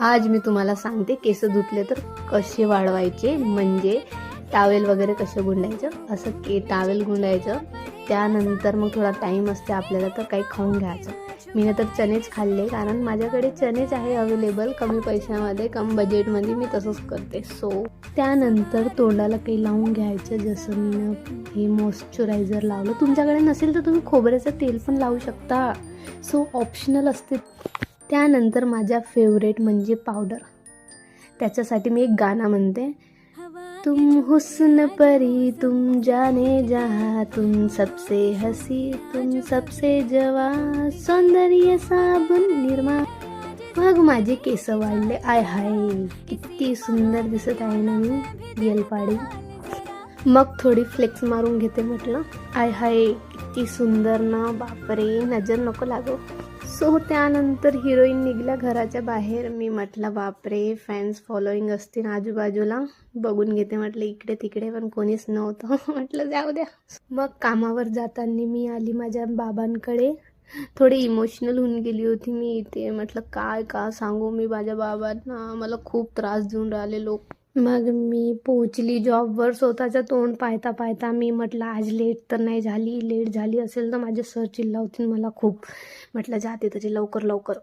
आज मी तुम्हाला सांगते केस धुतले तर कसे वाढवायचे, म्हणजे टावेल वगैरे कसे गुंडायचं. असं टावेल गुंडायचं, त्यानंतर मग थोडा टाईम असते आपल्याला तर काही खाऊन घ्यायचं. मी तर चणेच खाल्ले, कारण माझ्याकडे चणेच आहे अवेलेबल कमी पैशामध्ये, कम बजेटमध्ये. मी तसंच करते. त्यानंतर तोंडाला काही लावून घ्यायचं, जसं मी हे मॉइश्चरायझर लावलं. तुमच्याकडे नसेल तर तुम्ही खोबऱ्याचं तेल पण लावू शकता. ऑप्शनल असते. त्यानंतर माझ्या फेवरेट म्हणजे पावडर. त्याच्यासाठी मी एक गाणं म्हणते. तुम हुस्न परी तुम जाने जहाँ, तुम सबसे हसी तुम सबसे जवा, सौंदर्य साबुन निर्मा. मग माझे केस वाढले. आय हाय, किती सुंदर दिसत आहे ना मी येलपाडी. मग थोडी फ्लेक्स मारून घेते. म्हटलं आय हाय, किती सुंदर ना, बापरे, नजर नको लागो. त्यानंतर हिरोईन निघल्या घराच्या बाहेर. मी म्हटलं बापरे, फॅन्स फॉलोईंग असतील आजूबाजूला, बघून घेते म्हटलं इकडे तिकडे, पण कोणीच नव्हतं. म्हटलं जाऊ द्या. मग कामावर जाताना मी आली माझ्या बाबांकडे. थोडी इमोशनल होऊन गेली होती मी इथे. म्हटलं काय का सांगू मी माझ्या बाबांना, मला खूप त्रास देऊन राहिले लोक. मग मी पोहोचली जॉबवर. स्वतःचं तोंड पाहता पाहता मी म्हटलं आज लेट तर नाही झाली. लेट झाली असेल तर माझे सर चिल्लावतील मला खूप. म्हटलं जाते तरी लवकर लवकर.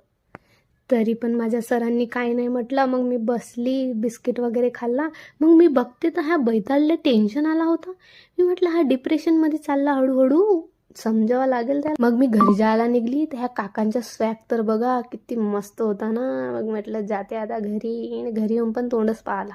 तरी पण माझ्या सरांनी काही नाही म्हटलं. मग मी बसली, बिस्किट वगैरे खाल्ला. मग मी बघते तर ह्या बैताळले टेन्शन आला होता. मी म्हटलं हा डिप्रेशनमध्ये चालला हळूहळू, समजावं लागेल त्या. मग मी घरी जायला निघली. तर ह्या काकांचा स्वॅग तर बघा किती मस्त होता ना. मग म्हटलं जाते आता घरी. घरी येऊन पण तोंडच पाहिला.